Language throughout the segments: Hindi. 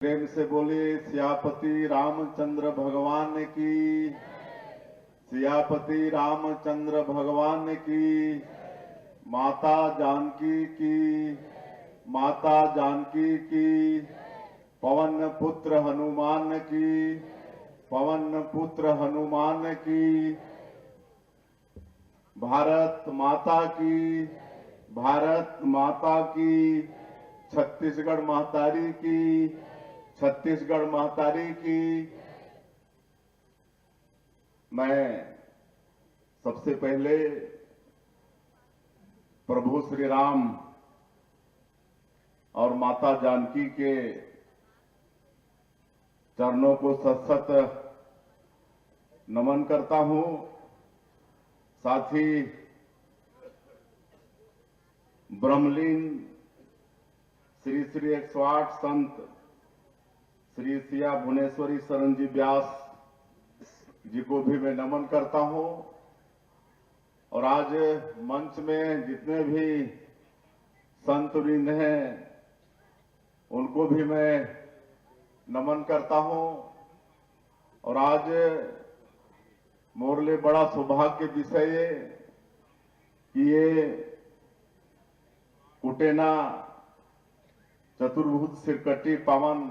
प्रेम से बोले सियापति रामचंद्र भगवान की। सियापति रामचंद्र भगवान की। माता जानकी की। माता जानकी की। पवन पुत्र हनुमान की। पवन पुत्र हनुमान की। भारत माता की। भारत माता की। छत्तीसगढ़ महतारी की। छत्तीसगढ़ महतारी की। मैं सबसे पहले प्रभु श्री राम और माता जानकी के चरणों को सत नमन करता हूं। साथ ही ब्रह्मलीन श्री श्री 108 संत श्री सिया भुवनेश्वरी शरण जी व्यास जी को भी मैं नमन करता हूं। और आज मंच में जितने भी संत वृंद हैं उनको भी मैं नमन करता हूं। और आज मोर लिए बड़ा सौभाग्य विषय है कि ये कुटेना चतुर्भुज सिरकट्टी पावन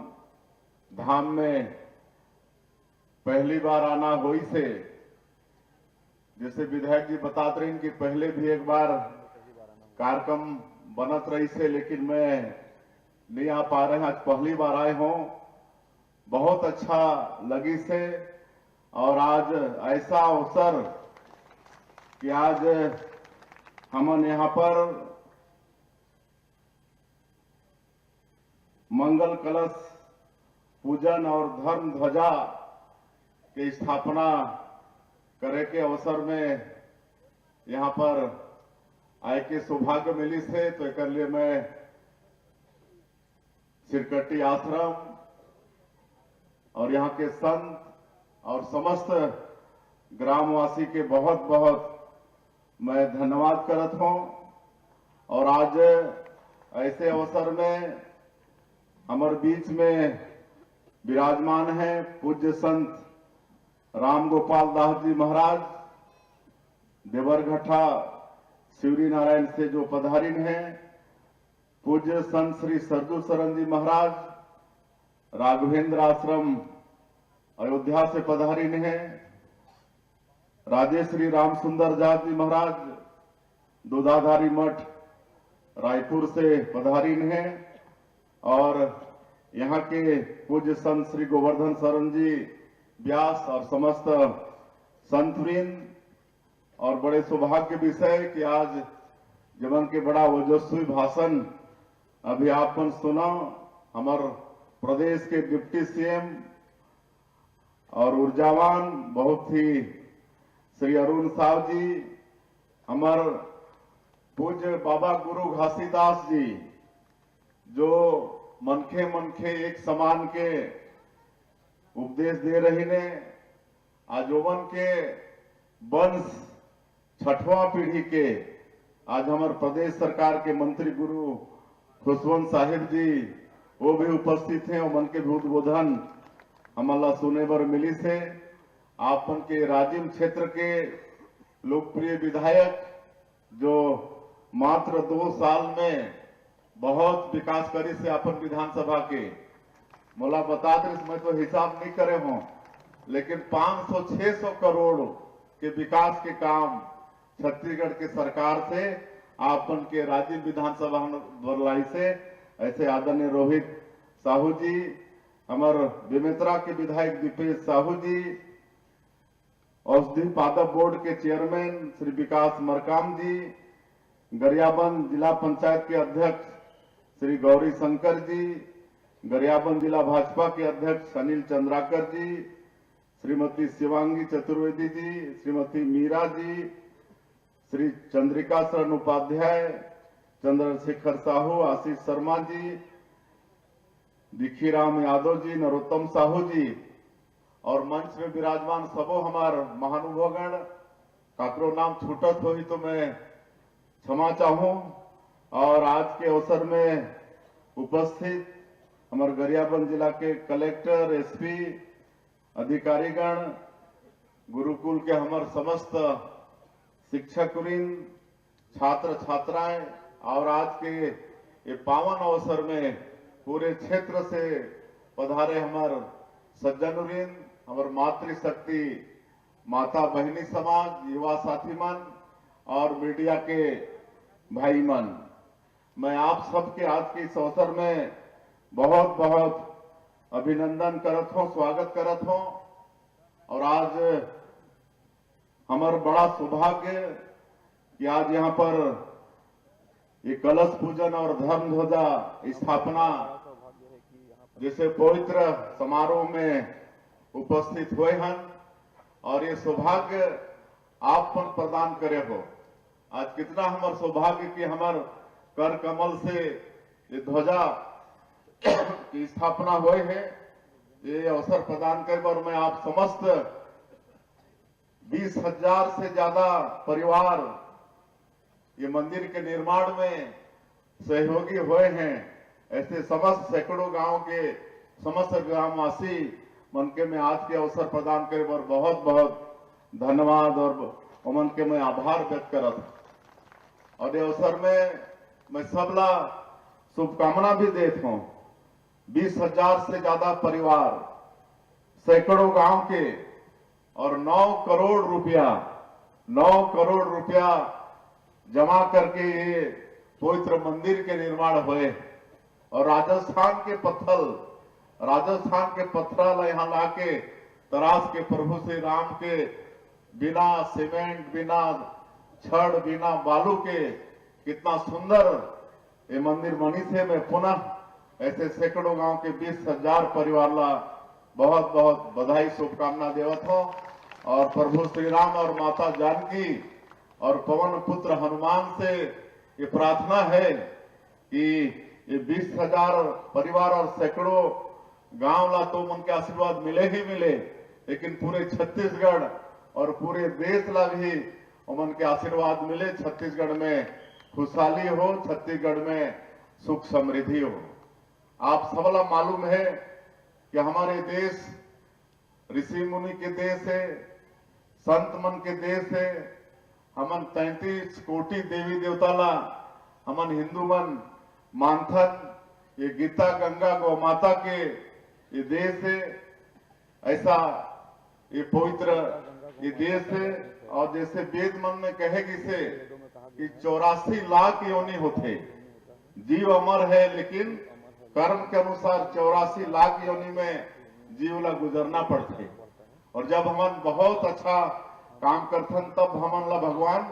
धाम में पहली बार आना होई से। जैसे विधायक जी बताते रहे कि पहले भी एक बार कार्यक्रम बनत रही से, लेकिन मैं नहीं आ पा रहे हैं। आज पहली बार आए हों, बहुत अच्छा लगी से। और आज ऐसा अवसर कि आज हमन यहाँ पर मंगल कलश पूजन और धर्म ध्वजा की स्थापना करे के अवसर में यहाँ पर आए के सौभाग्य मिली से। तो एक लिए मैं सिरकट्टी आश्रम और यहाँ के संत और समस्त ग्रामवासी के बहुत बहुत मैं धन्यवाद करत हूँ। और आज ऐसे अवसर में हमारे बीच में विराजमान है पूज्य संत राम गोपाल दास जी महाराज देवरघट्टा शिवरी नारायण से जो पधारिन हैं। पूज्य संत श्री सरजू शरण जी महाराज राघवेंद्र आश्रम अयोध्या से पधारिन हैं। राजेश्री राम सुंदर जात जी महाराज दूधाधारी मठ रायपुर से पधारिन हैं। और यहाँ के पूज्य संत श्री गोवर्धन शरण जी व्यास और समस्त संतवृंद। और बड़े सौभाग्य विषय कि आज जीवन के बड़ा ओजस्वी भाषण अभी आपन सुना। हमार प्रदेश के डिप्टी सीएम और ऊर्जावान बहुत ही श्री अरुण साव जी, हमार पूज्य बाबा गुरु घासीदास जी जो मनखे मनखे एक समान के उपदेश दे रही ने। आजोवन के वंश छठवां पीढ़ी के आज हमारे प्रदेश सरकार के मंत्री गुरु खुशवंत साहिब जी वो भी उपस्थित हैं। और मन के भी उद्बोधन हमारा सुने बर मिली से। आपन के राजिम क्षेत्र के लोकप्रिय विधायक जो मात्र 2 साल में बहुत विकास करी से अपन विधानसभा के मोला बता दे, इसमें तो हिसाब नहीं करे हों, लेकिन 500-600 करोड़ के विकास के काम छत्तीसगढ़ के सरकार से आपन के राज्य विधानसभा द्वारा से। ऐसे आदरणीय रोहित साहू जी, हमारे बेमेतरा के विधायक दीपेश साहू जी, औषधि पादप बोर्ड के चेयरमैन श्री विकास मरकाम जी, गरियाबंद जिला पंचायत के अध्यक्ष श्री गौरी शंकर जी, गरियाबंद जिला भाजपा के अध्यक्ष अनिल चंद्राकर जी, श्रीमती शिवांगी चतुर्वेदी जी, श्रीमती मीरा जी, श्री चंद्रिका शरण उपाध्याय, चंद्रशेखर साहू, आशीष शर्मा जी, दिखीराम यादव जी, नरोत्तम साहू जी और मंच में विराजमान सबो हमार महानुभावगण। काकरो नाम छूटत हो तो मैं क्षमा चाहूं। और आज के अवसर में उपस्थित हमारे गरियाबंद जिला के कलेक्टर, एसपी, अधिकारीगण, गुरुकुल के हमारे समस्त शिक्षकवृंद, छात्र छात्राएं और आज के ये पावन अवसर में पूरे क्षेत्र से पधारे हमारे सज्जनवृंद, हमारे मातृशक्ति माता बहनी समाज, युवा साथी मन और मीडिया के भाई मन, मैं आप सबके आज के इस अवसर में बहुत बहुत अभिनंदन करत हूं, स्वागत करत हूं। और आज हमारा बड़ा सौभाग्य कि आज यहाँ पर ये कलश पूजन और धर्म ध्वजा स्थापना जैसे पवित्र समारोह में उपस्थित हुए हैं और ये सौभाग्य आप पर प्रदान करे हो। आज कितना हमार सौभाग्य कि हमार कर कमल से ये ध्वजा की स्थापना हुई है। ये अवसर प्रदान करे पर मैं आप समस्त 20,000 से ज्यादा परिवार ये मंदिर के निर्माण में सहयोगी हुए हैं। ऐसे समस्त सैकड़ों गांव के समस्त ग्रामवासी मन के मैं आज के अवसर प्रदान करे पर बहुत बहुत धन्यवाद और मन के मैं आभार व्यक्त करत। और ये अवसर में मैं सबला शुभकामना भी देता हूं। 20,000 से ज्यादा परिवार, सैकड़ों गांव के और 9 करोड़ रुपया जमा करके ये पवित्र मंदिर के निर्माण हुए। और राजस्थान के पत्थर यहाँ लाके तराश के प्रभु श्री राम के बिना सीमेंट, बिना छड़, बिना बालू के कितना सुंदर ये मंदिर बनी थे। मैं पुनः ऐसे सैकड़ों गांव के 20,000 परिवार ला बहुत बहुत बधाई शुभकामना देवत हो। और प्रभु श्री राम और माता जानकी और पवन पुत्र हनुमान से ये प्रार्थना है कि ये 20,000 परिवार और सैकड़ों गांव ला तो मन के आशीर्वाद मिले ही मिले, लेकिन पूरे छत्तीसगढ़ और पूरे देश ला भी मन के आशीर्वाद मिले। छत्तीसगढ़ में खुशहाली हो, छत्तीसगढ़ में सुख समृद्धि हो। आप सबला मालूम है कि हमारे देश ऋषि मुनि के देश है, संत मन के देश है। हमन 33 कोटि देवी देवता ला हमन हिंदू मन मानथन। ये गीता गंगा गौ माता के ये देश है। ऐसा ये पवित्र ये देश है। और जैसे वेद मन में कहेगी से कि 84 लाख योनि होते, जीव अमर है लेकिन कर्म के अनुसार 84 लाख योनि में जीव ला गुजरना पड़ते। और जब हमन बहुत अच्छा काम करथन तब हमन ला भगवान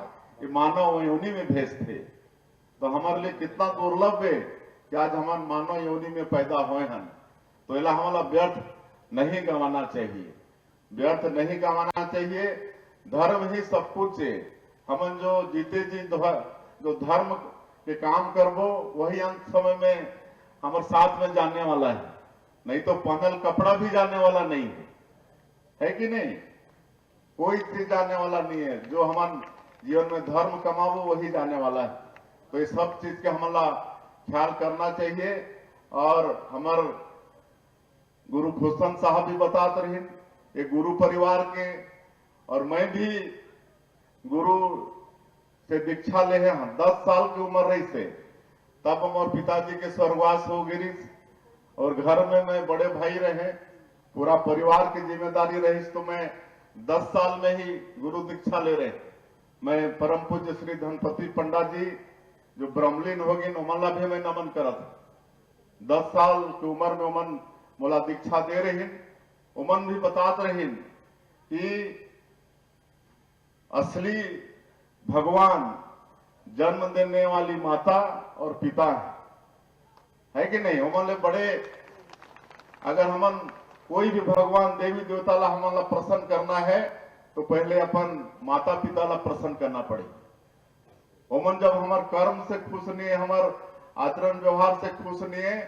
ये मानव योनि में भेजते। तो हमारे लिए कितना दुर्लभ है कि आज हमन मानव योनि में पैदा हुए हैं। तो इला हमारा व्यर्थ नहीं गंवाना चाहिए, व्यर्थ नहीं गंवाना चाहिए। धर्म ही सब कुछ है। हमन जो जीते जी जो धर्म के काम करबो वही अंत समय में हमारे साथ में जाने वाला है, नहीं तो पहनल कपड़ा भी जाने वाला नहीं है कि नहीं? कोई चीज जाने वाला नहीं है। जो हम जीवन में धर्म कमावो वही जाने वाला है। तो ये सब चीज के हमारा ख्याल करना चाहिए। और हमार गुरु खुशन साहब भी बताते रहे ये गुरु परिवार के, और मैं भी गुरु से दीक्षा ले हैं। 10 साल की उम्र रही से तब हमारे पिताजी के स्वर्गवास हो गई और घर में मैं बड़े भाई रहे, पूरा परिवार की जिम्मेदारी रही। तो मैं 10 साल में ही गुरु दीक्षा ले रहे। मैं परम पूज्य श्री धनपति पंडित जी जो ब्रह्मलीन होगी उमन भी मैं नमन करत। 10 साल की उम्र में उमन मोला दीक्षा दे रही। उमन भी बतात रही कि असली भगवान जन्म देने वाली माता और पिता है कि नहीं? उमन ले बड़े अगर हमन कोई भी भगवान देवी देवता ला हमन ला प्रसन्न करना है तो पहले अपन माता पिता ला प्रसन्न करना पड़े। उमन जब हमार कर्म से खुश नहीं है, हमार आचरण व्यवहार से खुश नहीं है,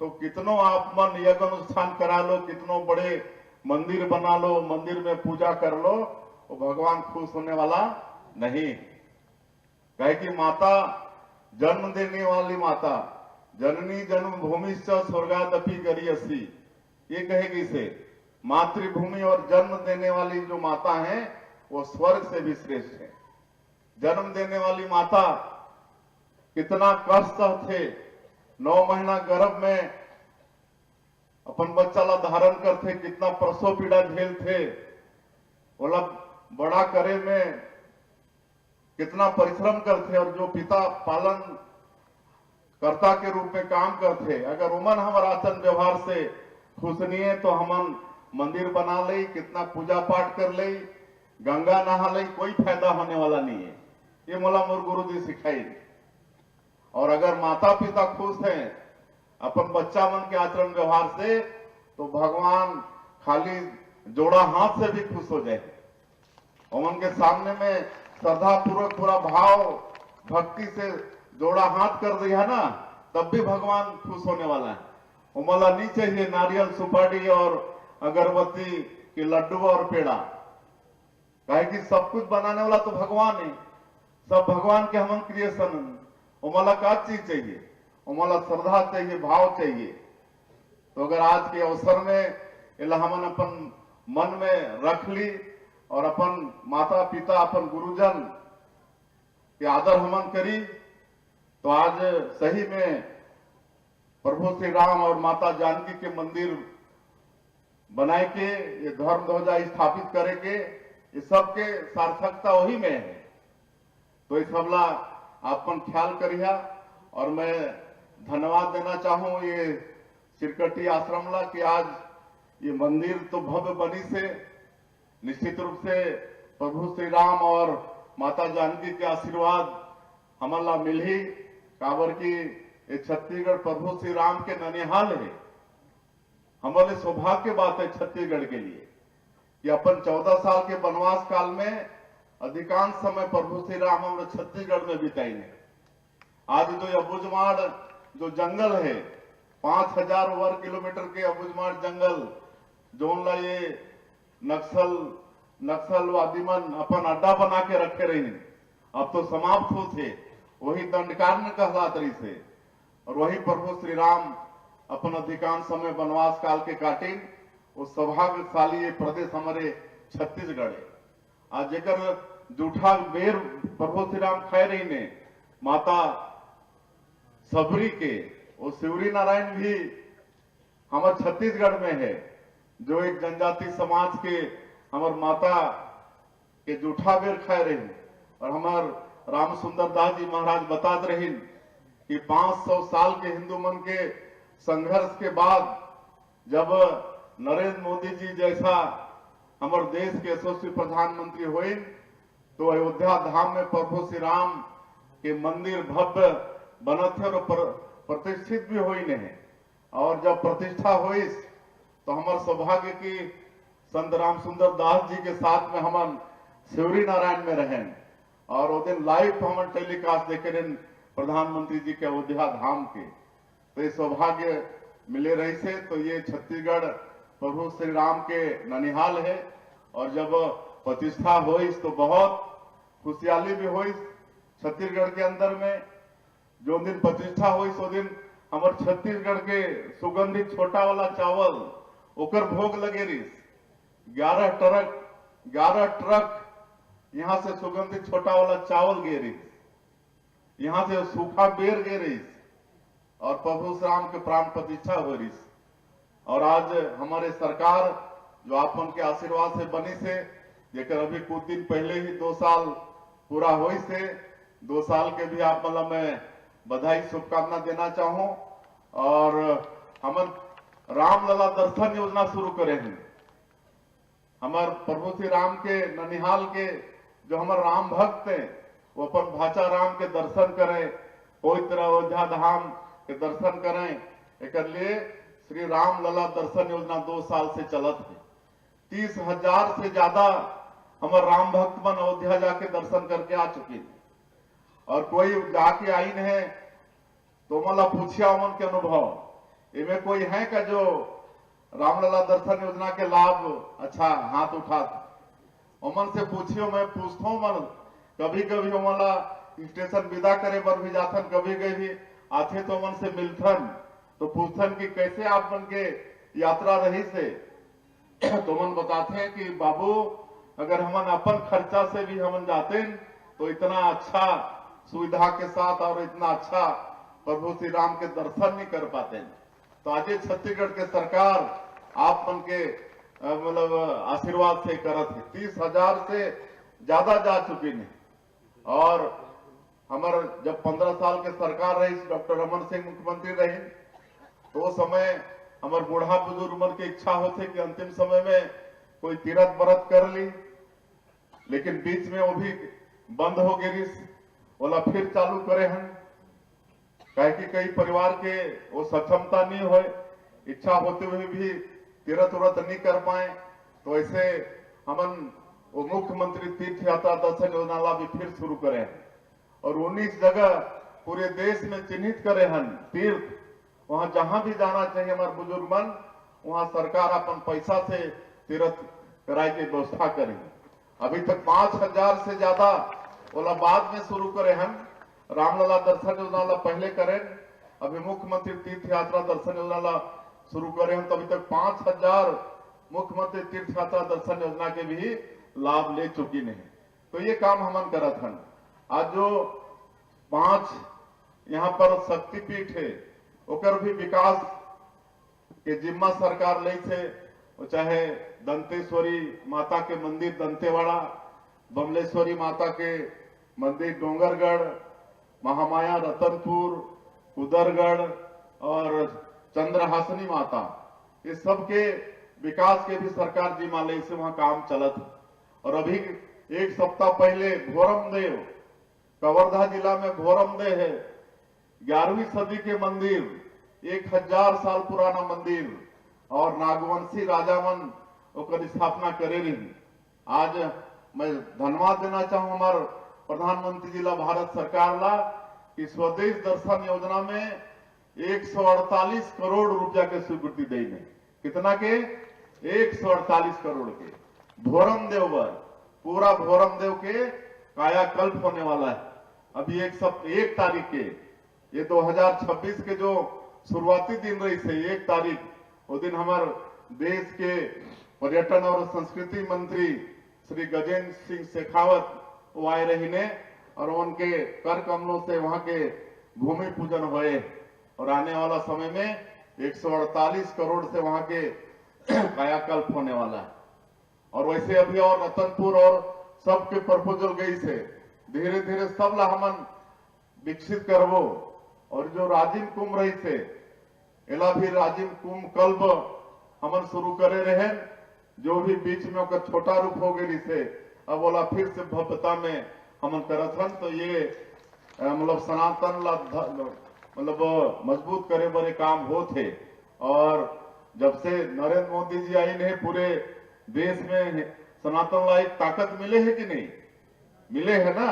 तो कितनों आप मन यज्ञ अनुष्ठान करा लो, कितनों बड़े मंदिर बना लो, मंदिर में पूजा कर लो, वो भगवान खुश होने वाला नहीं। कहे कि माता जन्म देने वाली माता, जननी जन्मभूमिश्च स्वर्गादपि गरीयसी, ये कहेगी से मातृभूमि और जन्म देने वाली जो माता है वो स्वर्ग से भी श्रेष्ठ है। जन्म देने वाली माता कितना कष्ट थे, 9 महीना गर्भ में अपन बच्चा ला धारण करते, कितना प्रसव पीड़ा झेल थे, बोला बड़ा करे में कितना परिश्रम करते, और जो पिता पालन कर्ता के रूप में काम करते। अगर उमन हमारा आचरण व्यवहार से खुश नहीं है तो हमन मंदिर बना ले, कितना पूजा पाठ कर ले, गंगा नहा ले, कोई फायदा होने वाला नहीं है। ये मोला मोर गुरु जी सिखाई। और अगर माता पिता खुश हैं अपन बच्चा मन के आचरण व्यवहार से, तो भगवान खाली जोड़ा हाथ से भी खुश हो जाए। उमन के सामने में श्रद्धा पूर्वक पूरा भाव भक्ति से जोड़ा हाथ कर दिया ना, तब भी भगवान खुश होने वाला है। उमला नहीं चाहिए नारियल सुपारी और अगरबत्ती के लड्डू और पेड़ा, काहे कि सब कुछ बनाने वाला तो भगवान है, सब भगवान के हमन क्रिएशन। उमला का चीज चाहिए? उमला श्रद्धा चाहिए, भाव चाहिए। तो अगर आज के अवसर में इला हमन अपन मन में रख ली और अपन माता पिता अपन गुरुजन के आदर हमन करी, तो आज सही में प्रभु श्री राम और माता जानकी के मंदिर बनाए के, ये धर्म ध्वजा स्थापित करे के, ये सब के सार्थकता वही में है। तो इस सबला आपन ख्याल करिया। और मैं धन्यवाद देना चाहूं ये सिरकटी आश्रम ला कि आज ये मंदिर तो भव्य बनी से, निश्चित रूप से प्रभु श्री राम और माता जानकी के आशीर्वाद हमला मिल ही, काबर की ये छत्तीसगढ़ प्रभु श्री राम के ननिहाल है। हमारे सौभाग्य की बात है छत्तीसगढ़ के लिए कि अपन 14 साल के वनवास काल में अधिकांश समय प्रभु श्री राम हम छत्तीसगढ़ में बिताएंगे। आज जो अबुझमाड़ जो जंगल है, 5000 वर्ग किलोमीटर के अबुझमाड़ जंगल, जो ये नक्सलवादी मन अपन अड्डा बना के रखे रही, अब तो समाप्त हो थे, वही दंडकारण्य कहलात रही से। और वही प्रभु श्री राम अपन अधिकांश समय वनवास काल के काटे। उस सौभाग्यशाली ये प्रदेश हमारे छत्तीसगढ़ है। आज जेकर जूठा बेर प्रभु श्री राम खाए रही ने माता सबरी के, वो शिवरी नारायण भी हमारे छत्तीसगढ़ में है, जो एक जनजाति समाज के हमार माता के जूठा बेर खाए रही। और हमार राम सुंदर दास जी महाराज बतात रही कि 500 साल के हिंदू मन के संघर्ष के बाद जब नरेंद्र मोदी जी जैसा हमारे देश के यशस्वी प्रधानमंत्री हुए, तो अयोध्या धाम में प्रभु श्री राम के मंदिर भव्य बनत है और प्रतिष्ठित भी हुई नहीं। और जब प्रतिष्ठा हुई तो हमारे सौभाग्य की संत राम सुंदर दास जी के साथ में हम शिवरी नारायण में रहे, और वो दिन लाइव हम टेलीकास्ट देखे रहे प्रधानमंत्री जी के अयोध्या धाम के। तो ये सौभाग्य मिले रही से, तो ये छत्तीसगढ़ प्रभु श्री राम के ननिहाल है। और जब प्रतिष्ठा हुई तो बहुत खुशहाली भी हुई छत्तीसगढ़ के अंदर में। जो दिन प्रतिष्ठा हुई सो दिन हमारे छत्तीसगढ़ के सुगंधित छोटा वाला चावल ओकर भोग लगे रही। 11 ट्रक यहाँ से सुगंधित छोटा वाला चावल गे रही, यहाँ से सूखा बेर गे रही, और प्रभु श्री राम के प्राण प्रतिष्ठा हो रही। और आज हमारे सरकार जो आपन के आशीर्वाद से बनी से, जेकर अभी कुछ दिन पहले ही 2 साल पूरा हुई से, 2 साल के भी आप मतलब मैं बधाई शुभकामना देना चाहूं। और हम रामलला दर्शन योजना शुरू करे हैं। हमारे प्रभु श्री राम के ननिहाल के जो हमारे राम भक्त हैं, वो अपन भाचा राम के दर्शन करें, पवित्र अयोध्या धाम के दर्शन करें। एक लिए श्री राम लला दर्शन योजना 2 साल से चलत है। 30,000 से ज्यादा हमारे राम भक्त मन अयोध्या जाके दर्शन करके आ चुके हैं। और कोई जाके आई है तो मला पूछिया उमन के अनुभव, इनमें कोई है का जो रामलला दर्शन योजना के लाभ अच्छा हाथ उठा? उमन से पूछियो, मैं पूछता हूँ मन, कभी कभी उमला स्टेशन विदा करे पर भी जाथन, कभी कभी आथे तो मन से मिलथन तो पूछथन कि कैसे आप मन के यात्रा रही से तो मन बताते हैं कि बाबू अगर हमन अपन खर्चा से भी हमन जाते तो इतना अच्छा सुविधा के साथ और इतना अच्छा प्रभु श्री राम के दर्शन नहीं कर पाते। तो आज छत्तीसगढ़ के सरकार आप मन के मतलब आशीर्वाद से करत है 30,000 से ज्यादा जा चुकी नहीं। और हमार जब 15 साल के सरकार रही डॉक्टर रमन सिंह मुख्यमंत्री रही तो उस समय हमार बूढ़ा बुजुर्ग मन की इच्छा होते कि अंतिम समय में कोई तीरथ व्रत कर ली, लेकिन बीच में वो भी बंद हो गई बोला फिर चालू करे हैं कहे कि कई परिवार के वो सक्षमता नहीं हो, इच्छा होते हुए भी तीरथ व्रत नहीं कर पाए। तो ऐसे हमन वो मुख्यमंत्री तीर्थ यात्रा दर्शन योजना ला भी फिर शुरू करे हैं और 19 जगह पूरे देश में चिन्हित करे हैं तीर्थ। वहां जहां भी जाना चाहिए हमारे बुजुर्ग मन वहां सरकार अपन पैसा से तीर्थ कराए की व्यवस्था करेगी। अभी तक 5,000 से ज्यादा बोला बाद में शुरू करे हम रामलला दर्शन योजना ला पहले करें, अभी मुख्यमंत्री तीर्थ यात्रा दर्शन योजना ला शुरू करे हम। तो अभी तक 5,000 मुख्यमंत्री तीर्थ यात्रा दर्शन योजना के भी लाभ ले चुकी नहीं। तो ये काम हमन करत हन। आज जो 5 यहाँ पर शक्तिपीठ है ओकर भी विकास के जिम्मा सरकार ले से, चाहे दंतेश्वरी माता के मंदिर दंतेवाड़ा, बमलेश्वरी माता के मंदिर डोंगरगढ़, महामाया रतनपुर, उदरगढ़ और चंद्रहासनी माता, ये सब के विकास के भी सरकार जिम्मा ले से वहां काम चलत है। और अभी एक सप्ताह पहले भोरमदेव कवर्धा जिला में भोरमदेव है 11वीं सदी के मंदिर, 1000 साल पुराना मंदिर और नागवंशी राजा मन ओकर स्थापना करे रही। आज मैं धन्यवाद देना चाहूं हमारे प्रधानमंत्री जी ला, भारत सरकार ला कि स्वदेश दर्शन योजना में 148 करोड़ रुपया के स्वीकृति देने। कितना के 148 करोड़ के भोरमदेव पर पूरा भोरमदेव के कायाकल्प होने वाला है। अभी 1 तारीख के ये 2026 के जो शुरुआती दिन रही से 1 तारीख वो दिन हमारे देश के पर्यटन और संस्कृति मंत्री श्री गजेंद्र सिंह शेखावत वो आए रही ने और उनके कर कमलों से वहां के भूमि पूजन हुए और आने वाला समय में 148 करोड़ से वहां के कायाकल्प होने वाला है। और वैसे अभी और रतनपुर और सबके प्रपोजल गई से धीरे धीरे सब ला हमन विकसित करवो। और जो राजिम कुंभ रही से एला भी राजिम कुंभ कल्प हमन शुरू करे रहे, जो भी बीच में ओकर छोटा रूप हो गई से अब बोला फिर से भव्यता में हमन करत हन। तो ये मतलब सनातन ला मतलब मजबूत करे बड़े काम होते। और जब से नरेंद्र मोदी जी आई ने पूरे देश में सनातन ला एक ताकत मिले है कि नहीं मिले है ना।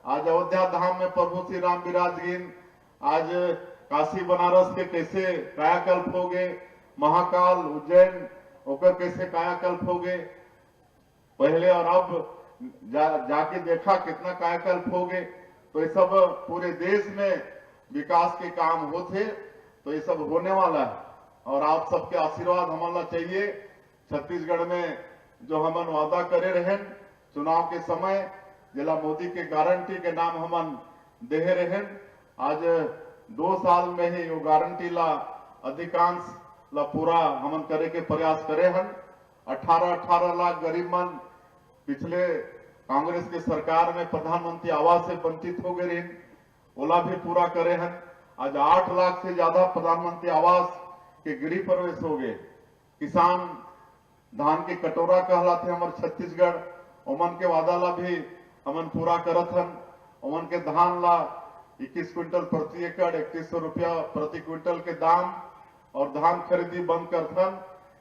आज अयोध्या धाम में प्रभु श्री राम विराजगीन, आज काशी बनारस के कैसे कायाकल्प हो गए, महाकाल उज्जैन होकर कैसे कायाकल्प हो गए पहले और अब जाके देखा कितना कायाकल्प हो गए। तो ये सब पूरे देश में विकास के काम होते, तो ये सब होने वाला है। और आप सबके आशीर्वाद हमारा चाहिए। छत्तीसगढ़ में जो हमन वादा करे रहे चुनाव के समय जिला मोदी के गारंटी के नाम हमन दे रहे, आज 2 साल में ही वो गारंटी ला अधिकांश ला पूरा हमन करे के प्रयास करे हन। 18 लाख गरीब मन पिछले कांग्रेस के सरकार में प्रधानमंत्री आवास से वंचित हो गए, ओला भी पूरा करे हन। आज 8 लाख से ज्यादा प्रधानमंत्री आवास के गृह प्रवेश हो गए। किसान धान के कटोरा कहलाते हमारे छत्तीसगढ़, ओमन के वादा ला भी हमन पूरा करत हन। ओमन के धान ला 21 क्विंटल प्रति एकड़ 3100 रुपया प्रति क्विंटल के दाम और धान खरीदी बंद करथन।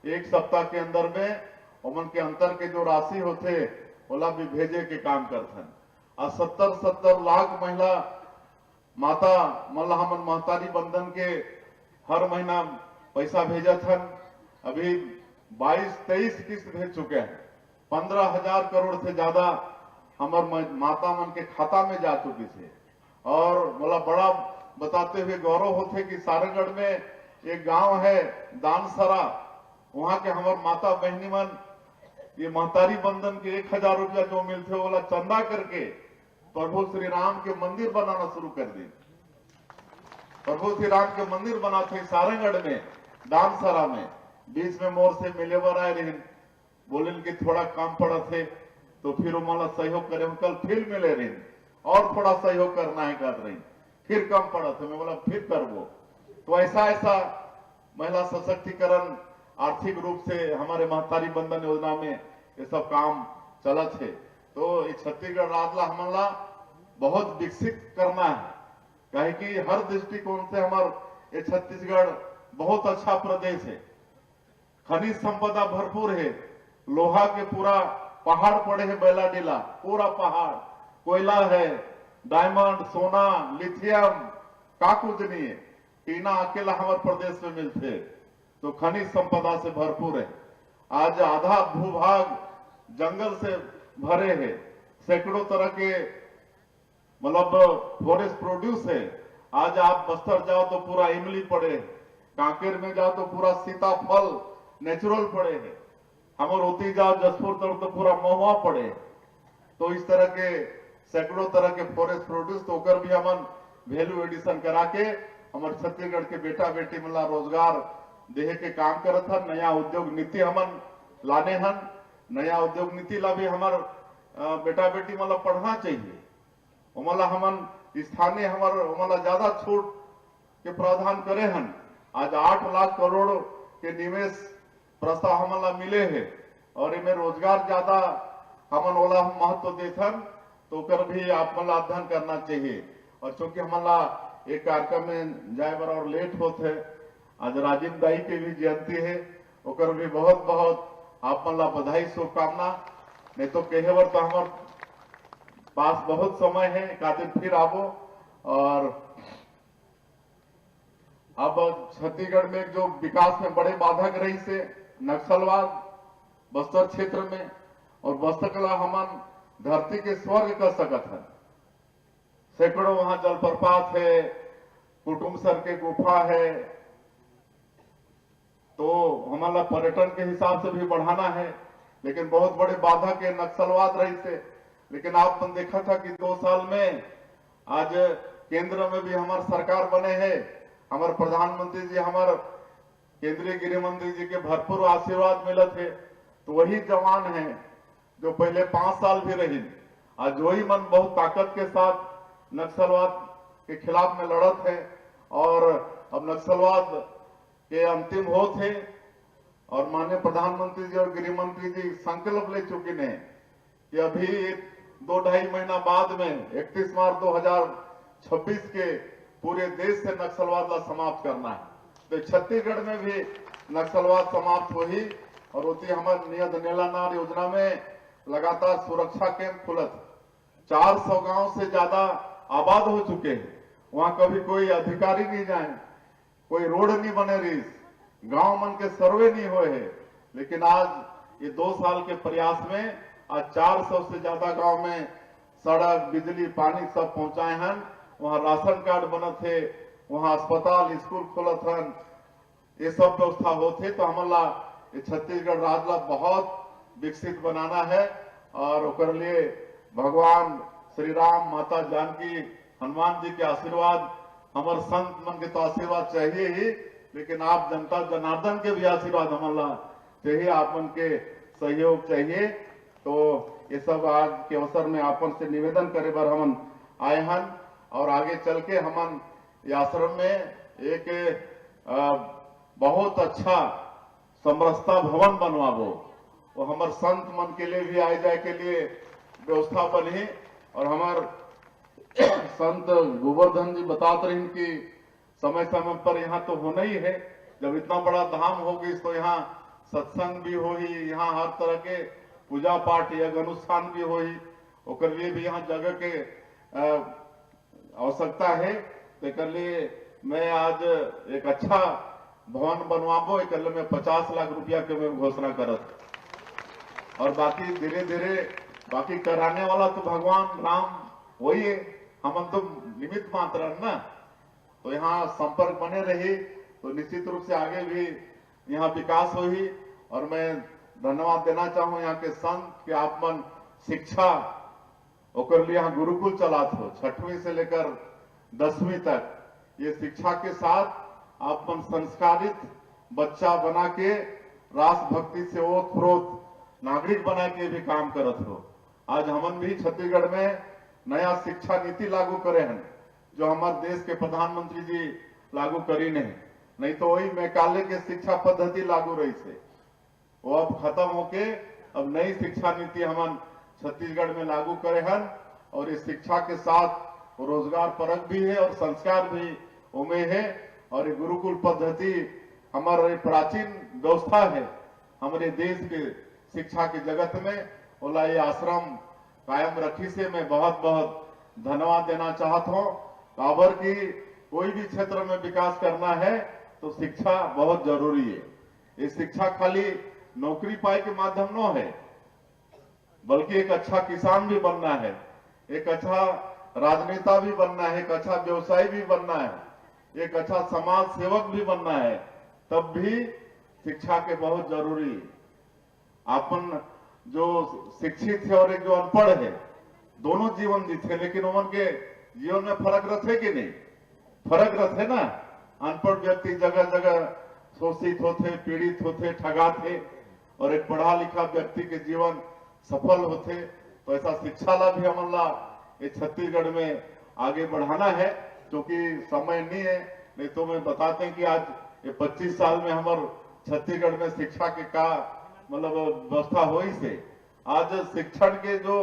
1 सप्ताह के अंदर में ओमन के अंतर के जो राशि होते ओला भी भेजे के काम करथन। आज 70 लाख महिला माता मल्ला हमन महतारी बंधन के हर महीना पैसा भेजत हन। अभी 22-23 किस्त भेज चुके हैं। 15,000 करोड़ से ज्यादा हमार माता मन के खाता में जा चुकी है। और मतलब बड़ा बताते हुए गौरव होते कि सारंगढ़ में एक गांव है दानसरा, वहां के हमार माता बहनी मन ये महतारी बंधन के 1000 रुपया जो मिलते वाला चंदा करके प्रभु श्री राम के मंदिर बनाना शुरू कर दी। प्रभु श्री राम के मंदिर बनाते सारंगढ़ में दानसरा में। बीच में मोर से मिले बर आए रहे, बोले कि थोड़ा काम पड़ा थे तो फिर वो माला सहयोग करे, कल फिर मिले रहे और थोड़ा सहयोग करना है कर रही, फिर कम पड़ा थे, मैं बोला फिर करबो। तो ऐसा ऐसा महिला सशक्तिकरण आर्थिक रूप से हमारे महतारी बंधन योजना में ये सब काम चलत है। तो ये छत्तीसगढ़ राज्य हमला बहुत विकसित करना है, कहे कि हर दृष्टिकोण से हमारे ये छत्तीसगढ़ बहुत अच्छा प्रदेश है। खनिज संपदा भरपूर है, लोहा के पूरा पहाड़ पड़े हैं, बैलाडीला पूरा पहाड़, कोयला है, डायमंड, सोना, लिथियम का कुछ नहीं है, टीना अकेला हमारे प्रदेश में मिलते। तो खनिज संपदा से भरपूर है। आज आधा भूभाग जंगल से भरे हैं, सैकड़ों तरह के मतलब फॉरेस्ट प्रोड्यूस है। आज आप बस्तर जाओ तो पूरा इमली पड़े, कांकेर में जाओ तो पूरा सीताफल नेचुरल पड़े है, हमारे होती जाओ जसपुर तरफ तो पूरा महुआ पड़े। तो इस तरह के सैकड़ों तरह के फॉरेस्ट प्रोड्यूस तो कर भी हम वैल्यू एडिशन करा के हमारे छत्तीसगढ़ के बेटा बेटी मिला रोजगार देहे के काम करत हन। नया उद्योग नीति हमन लाने हन, नया उद्योग नीति ला भी हमार बेटा बेटी मतलब पढ़ना चाहिए। उमला हमन स्थानीय हमार उमला ज्यादा छूट के प्रावधान करे हन। आज 8 लाख करोड़ के निवेश प्रस्ताव हमला मिले हैं और इनमें रोजगार ज्यादा हमन ओला हम महत्व देथन, तो कर भी आप मला अध्ययन करना चाहिए। और चूंकि हमला एक कार्यक्रम में जाए बर और लेट होते है, आज राजीव दाई के भी जयंती है, ओकर भी बहुत बहुत आप मला बधाई शुभकामना। नहीं तो कहे बर तो हमार पास बहुत समय है, एक दिन फिर आबो। और अब छत्तीसगढ़ में जो विकास में बड़े बाधक रही से नक्सलवाद बस्तर क्षेत्र में, और बस्तर कला हमन धरती के स्वर्ग कर सकत है। सैकड़ों वहां जलप्रपात है, कुटुम्बसर के गुफा है, तो हमारा पर्यटन के हिसाब से भी बढ़ाना है। लेकिन बहुत बड़े बाधक है नक्सलवाद रही से। लेकिन आपने देखा था कि 2 साल में आज केंद्र में भी हमारे सरकार बने हैं, हमारे प्रधानमंत्री जी, हमारे केंद्रीय गृह मंत्री जी के भरपूर आशीर्वाद मिले थे। तो वही जवान हैं जो पहले 5 साल भी रही। आज वही मन बहुत ताकत के साथ नक्सलवाद के खिलाफ में लड़त है। और अब नक्सलवाद के अंतिम होत है और माननीय प्रधानमंत्री जी और गृह मंत्री जी संकल्प ले चुके हैं कि अभी 2-2.5 महीना बाद में 31 मार्च 2026 के पूरे देश से नक्सलवाद ला समाप्त करना है। तो छत्तीसगढ़ में भी नक्सलवाद समाप्त हुई और होती हमारे नियत नीलानार योजना में लगातार सुरक्षा कैंप खुलत। 400 गांव से ज्यादा आबाद हो चुके हैं, वहां कभी कोई अधिकारी नहीं जाए, कोई रोड नहीं बने रही, गांव मन के सर्वे नहीं हुए है। लेकिन आज ये 2 साल के प्रयास में आज 400 से ज्यादा गांव में सड़क, बिजली, पानी सब पहुंचाए हैं। वहां राशन कार्ड बनत है, वहां अस्पताल, स्कूल खुलत हन, ये सब व्यवस्था होते। तो हमला ये छत्तीसगढ़ राज्य ला बहुत विकसित बनाना है। और ओकर लिए भगवान श्री राम, माता जानकी, हनुमान जी के आशीर्वाद, हमारे संत मन के तो आशीर्वाद चाहिए ही, लेकिन आप जनता जनार्दन के भी आशीर्वाद हमला चाहिए, आप मन के सहयोग चाहिए। तो ये सब आज के अवसर में आपन से निवेदन करे बर हमन आए हन। और आगे चल के हमन ये आश्रम में एक बहुत अच्छा समरसता भवन बनवाबो, वो हमारे संत मन के लिए भी आए जाए के लिए व्यवस्था बनी। और हमारे संत गोवर्धन जी बताते रहे कि समय समय पर यहाँ तो होना ही है, जब इतना बड़ा धाम होगी तो यहाँ सत्संग भी होगी, यहाँ हर तरह के पूजा पाठ या अनुष्ठान भी होगी, ओकर लिए भी यहाँ जगह के आवश्यकता है। तो एक लिए मैं आज एक अच्छा भवन बनवाबो, एक लिए मैं 50 लाख रुपया के मैं घोषणा करत। और बाकी धीरे धीरे बाकी कराने वाला तो भगवान राम वही है, हम तो निमित्त मात्र ना। तो यहाँ संपर्क बने रही तो निश्चित रूप से आगे भी यहाँ विकास हुई। और मैं धन्यवाद देना चाहूँ यहाँ के संत कि आप मन शिक्षा ओकर लिए यहाँ गुरुकुल चलात हो 6वीं से लेकर 10वीं तक। ये शिक्षा के साथ आप मन संस्कारित बच्चा बना के राष्ट्रभक्ति से ओतप्रोत नागरिक बना के भी काम करत हो। आज हमन भी छत्तीसगढ़ में नया शिक्षा नीति लागू करे हैं जो हमारे देश के प्रधानमंत्री जी लागू करी नहीं तो वही मैकाले के शिक्षा पद्धति लागू रही से वो अब खत्म होके अब नई शिक्षा नीति हमन छत्तीसगढ़ में लागू करे हैं। और इस शिक्षा के साथ रोजगार परक भी है और संस्कार भी उमे है। और ये गुरुकुल पद्धति हमारे प्राचीन व्यवस्था है हमारे देश के शिक्षा के जगत में। ओला ये आश्रम कायम रखी से मैं बहुत बहुत धन्यवाद देना चाहता हूँ। काबर की कोई भी क्षेत्र में विकास करना है तो शिक्षा बहुत जरूरी है। ये शिक्षा खाली नौकरी पाए के माध्यम न है बल्कि एक अच्छा किसान भी बनना है, एक अच्छा राजनेता भी बनना है, एक अच्छा व्यवसायी भी बनना है, एक अच्छा समाज सेवक भी बनना है, तब भी शिक्षा के बहुत जरूरी है। अपन जो शिक्षित है और एक जो अनपढ़ है दोनों जीवन जीते लेकिन उमन के जीवन में फर्क रखे कि नहीं? फर्क रखे ना। अनपढ़ व्यक्ति जगह जगह शोषित होते, पीड़ित होते, ठगाते और एक पढ़ा लिखा व्यक्ति के जीवन सफल होते। तो ऐसा शिक्षा ला भी हमन ला ये छत्तीसगढ़ में आगे बढ़ाना है क्योंकि समय नहीं है। नहीं तो मैं बताते हैं कि आज ये 25 साल में हमारे छत्तीसगढ़ में शिक्षा के का मतलब व्यवस्था हुई से आज शिक्षण के जो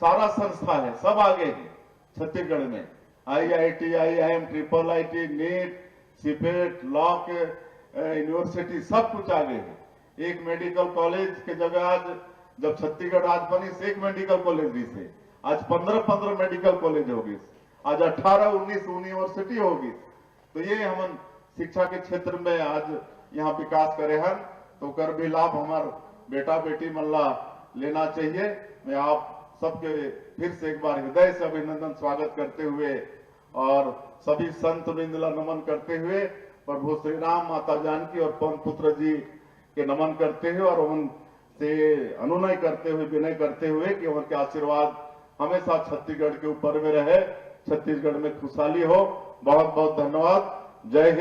सारा संस्था है सब आगे है छत्तीसगढ़ में। IIT, IIM, IIIT, NEET, CIPET, law के यूनिवर्सिटी सब कुछ आगे है। एक मेडिकल कॉलेज के जगह आज जब छत्तीसगढ़ आज बनी से एक मेडिकल कॉलेज भी से आज 15 मेडिकल कॉलेज होगी, आज 18-19 यूनिवर्सिटी होगी। तो ये हम शिक्षा के क्षेत्र में आज यहाँ विकास करे हैं तो कर भी लाभ हमार बेटा बेटी मल्ला लेना चाहिए। मैं आप सबके फिर से एक बार हृदय से अभिनंदन स्वागत करते हुए और सभी संत वृंद नमन करते हुए प्रभु श्री राम, माता जानकी और पवन पुत्र जी के नमन करते हुए और उनसे अनुनय करते हुए, विनय करते हुए कि उनके आशीर्वाद हमेशा छत्तीसगढ़ के ऊपर में रहे, छत्तीसगढ़ में खुशहाली हो। बहुत बहुत धन्यवाद। जय हिंद।